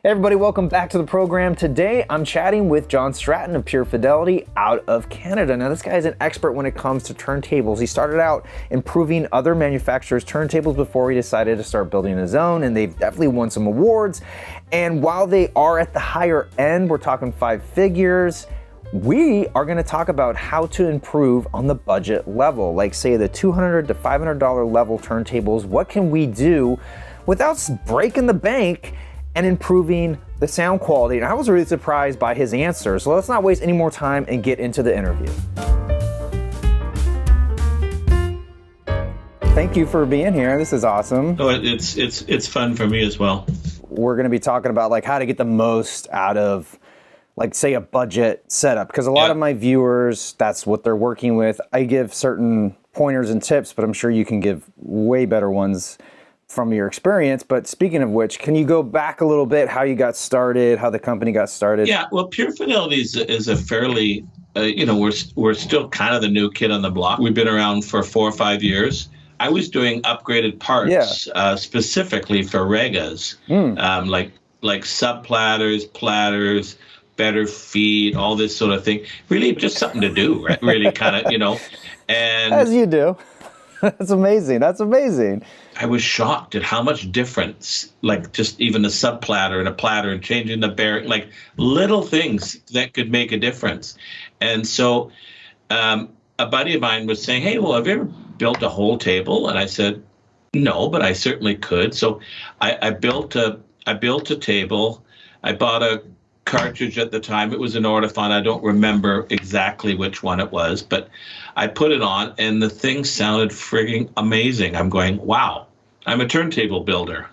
Hey everybody, welcome back to the program. Today I'm chatting with John Stratton of Pure Fidelity out of Canada. Now this guy is an expert when it comes to turntables. He started out improving other manufacturers' turntables before he decided to start building his own, and they've definitely won some awards. And while they are at the higher end, we're talking 5 figures, we are going to talk about how to improve on the budget level, like say the $200 to $500 level turntables. What can we do without breaking the bank and improving the sound quality? And I was really surprised by his answers. So let's not waste any more time and get into the interview. Thank you for being here. This is awesome. Oh, it's fun for me as well. We're going to be talking about like how to get the most out of, like, say, a budget setup, because a lot of my viewers, that's what they're working with. I give certain pointers and tips, but I'm sure you can give way better ones from your experience. But speaking of which, can you go back a little bit, how you got started, how the company got started? Yeah, well, Pure Fidelity is a fairly, we're still kind of the new kid on the block. We've been around for 4 or 5 years. I was doing upgraded parts specifically for Regas, like sub platters, better feed, all this sort of thing. Really just something to do, right? Really kind of, and as you do. That's amazing. That's amazing. I was shocked at how much difference, like just even a sub platter and a platter and changing the bearing, like little things that could make a difference. And so a buddy of mine was saying, hey, well, have you ever built a whole table? And I said, no, but I certainly could. So I built a table. I bought a cartridge at the time. It was an Ortofon. I don't remember exactly which one it was, but I put it on and the thing sounded frigging amazing. I'm going, wow, I'm a turntable builder.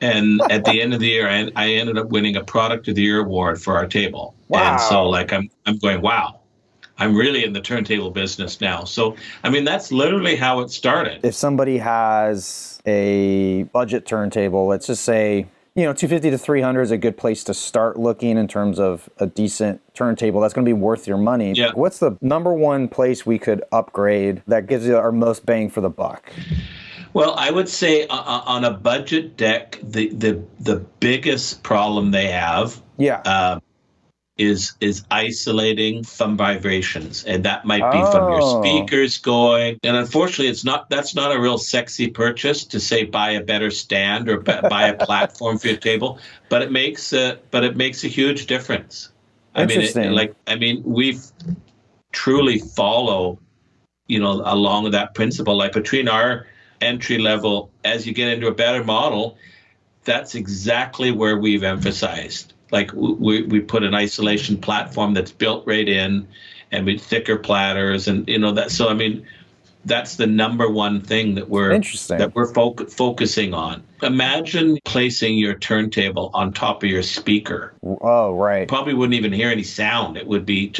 And at the end of the year, I ended up winning a Product of the Year award for our table. Wow. And so like I'm going, wow, I'm really in the turntable business now. So, I mean, that's literally how it started. If somebody has a budget turntable, let's just say, $250 to $300 is a good place to start looking in terms of a decent turntable that's going to be worth your money. Yeah. What's the number one place we could upgrade that gives you our most bang for the buck? Well, I would say on a budget deck, the biggest problem they have is isolating from vibrations, and that might be from your speakers going. And unfortunately, that's not a real sexy purchase to say buy a better stand or buy a platform for your table, but it makes a huge difference. We truly follow, along with that principle. Like between our entry level, as you get into a better model, that's exactly where we've emphasized. Like we put an isolation platform that's built right in, and with thicker platters, and that. So I mean, that's the number one thing that we're focusing on. Imagine placing your turntable on top of your speaker. Oh, right. Probably wouldn't even hear any sound. It would be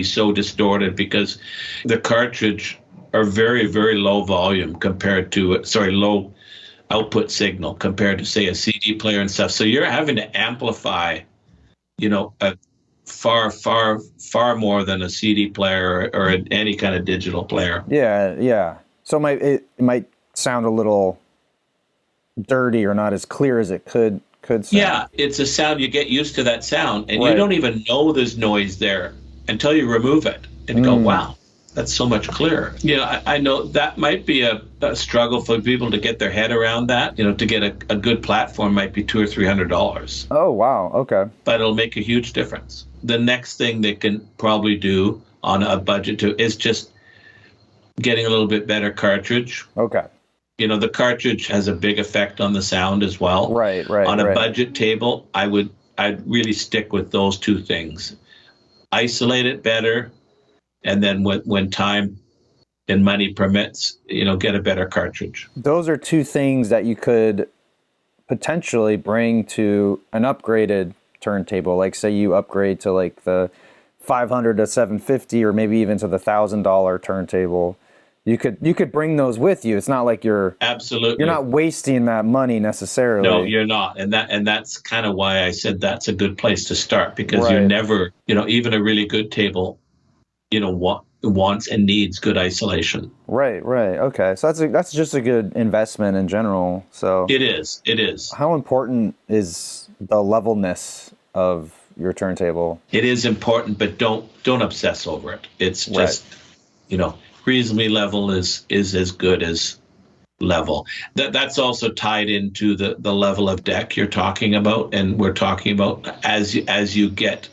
so distorted because the cartridge are very, very low volume low output signal compared to, say, a CD player and stuff. So you're having to amplify, a far more than a CD player or any kind of digital player. Yeah. So it might sound a little dirty or not as clear as it could sound. Yeah, it's a sound. You get used to that sound, and you don't even know there's noise there until you remove it and go, wow, that's so much clearer. I know that might be a struggle for people to get their head around that. To get a good platform might be $200 or $300. Oh, wow. Okay. But it'll make a huge difference. The next thing they can probably do on a budget too is just getting a little bit better cartridge. Okay. The cartridge has a big effect on the sound as well. Right. On a budget table, I'd really stick with those two things. Isolate it better. And then when time and money permits, get a better cartridge. Those are two things that you could potentially bring to an upgraded turntable. Like say you upgrade to like the $500 to $750 or maybe even to the $1,000 turntable. You could bring those with you. It's not like you're not wasting that money necessarily. No, you're not. And that's kind of why I said that's a good place to start, because you're never, even a really good table, wants and needs good isolation. Right. Okay. So that's just a good investment in general. So It is. How important is the levelness of your turntable? It is important, but don't obsess over it. It's just, reasonably level is as good as level. That's also tied into the level of deck you're talking about, and we're talking about as you get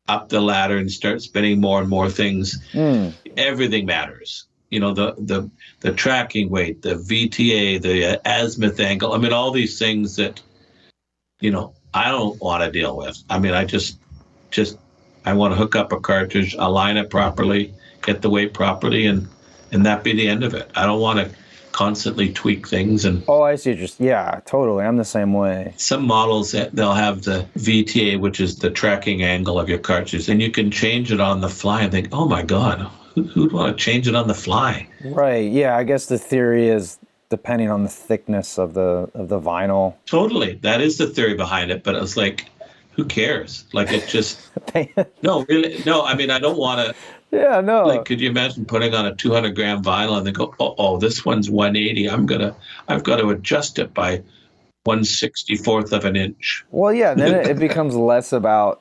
up the ladder and start spinning more and more things, everything matters. The tracking weight, the VTA, the azimuth angle. I mean, all these things that, I don't want to deal with. I mean, I just I want to hook up a cartridge, align it properly, get the weight properly, and that be the end of it. I don't want to constantly tweak things. And I see. Yeah, totally. I'm the same way. Some models, they'll have the VTA, which is the tracking angle of your cartridge, and you can change it on the fly and think, oh my God, who'd want to change it on the fly? Right. Yeah. I guess the theory is depending on the thickness of the vinyl. Totally. That is the theory behind it. But it's like, who cares? Like, it just, no, really. No, I mean, I don't want to. Yeah, no. Like, could you imagine putting on a 200-gram vinyl and then go, oh, this one's 180. I've got to adjust it by 1/64 of an inch. Well, yeah, then it becomes less about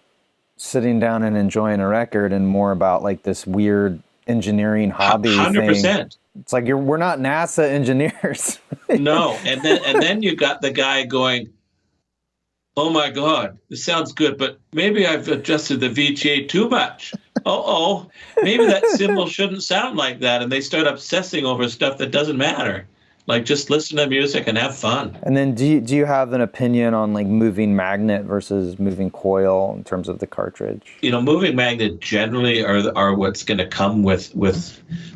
sitting down and enjoying a record and more about like this weird engineering hobby 100%. thing. It's like we're not NASA engineers. No, and then you got the guy going, oh my God, this sounds good, but maybe I've adjusted the VTA too much. Maybe that cymbal shouldn't sound like that. And they start obsessing over stuff that doesn't matter. Like, just listen to music and have fun. And then do you have an opinion on like moving magnet versus moving coil in terms of the cartridge? Moving magnet generally are what's going to come with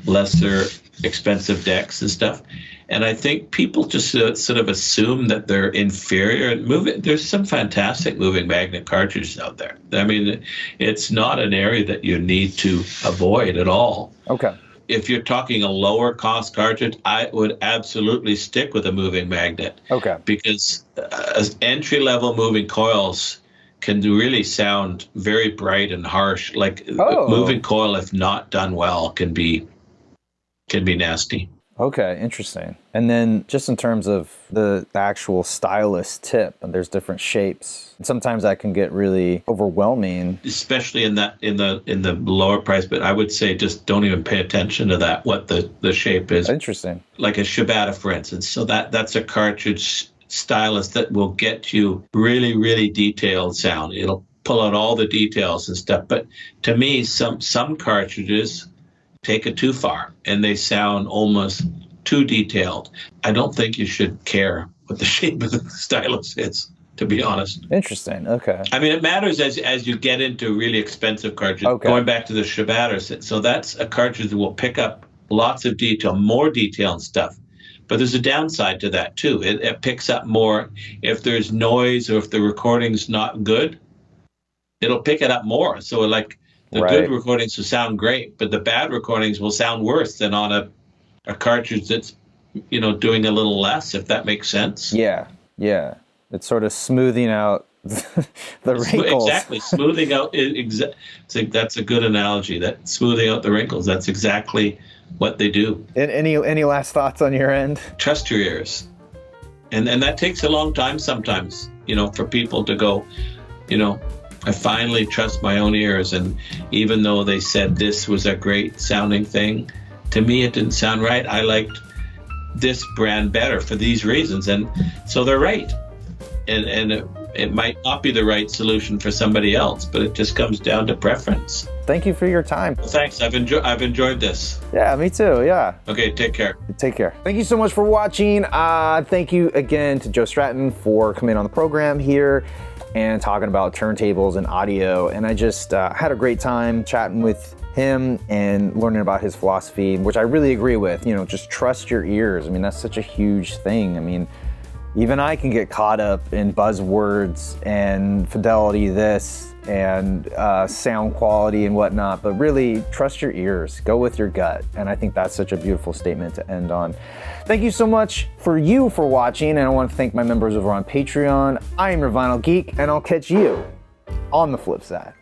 lesser expensive decks and stuff. And I think people just sort of assume that they're inferior. There's some fantastic moving magnet cartridges out there. I mean, it's not an area that you need to avoid at all. Okay. If you're talking a lower cost cartridge, I would absolutely stick with a moving magnet. Okay. Because entry level moving coils can really sound very bright and harsh. Like, moving coil, if not done well, can be nasty. Okay, interesting. And then just in terms of the actual stylus tip, and there's different shapes. Sometimes that can get really overwhelming, especially in the lower price. But I would say just don't even pay attention to that. What the shape is. Interesting. Like a Shibata, for instance. So that's a cartridge stylus that will get you really, really detailed sound. It'll pull out all the details and stuff. But to me, some cartridges take it too far and they sound almost too detailed. I don't think you should care what the shape of the stylus is, to be honest. Interesting. Okay. I mean, it matters as you get into really expensive cartridges. Okay. Going back to the Shibata, so that's a cartridge that will pick up lots of detail, more detail and stuff. But there's a downside to that too. It picks up more if there's noise or if the recording's not good. It'll pick it up more. So like, the good recordings will sound great, but the bad recordings will sound worse than on a cartridge that's, doing a little less, if that makes sense. Yeah. It's sort of smoothing out the wrinkles. Exactly. Smoothing out. That's a good analogy, that smoothing out the wrinkles. That's exactly what they do. And any last thoughts on your end? Trust your ears. And that takes a long time sometimes, for people to go, I finally trust my own ears, and even though they said this was a great sounding thing, to me it didn't sound right. I liked this brand better for these reasons, and so they're right. And it might not be the right solution for somebody else, but it just comes down to preference. Thank you for your time. Well, thanks. I've enjoyed this. Yeah, me too. Yeah. Okay, take care. Take care. Thank you so much for watching. Thank you again to Joe Stratton for coming on the program here and talking about turntables and audio. And I just had a great time chatting with him and learning about his philosophy, which I really agree with. Just trust your ears. I mean, that's such a huge thing. I mean, even I can get caught up in buzzwords and fidelity this and sound quality and whatnot, but really trust your ears, go with your gut. And I think that's such a beautiful statement to end on. Thank you so much for watching, and I want to thank my members over on Patreon. I am your Vinyl Geek, and I'll catch you on the flip side.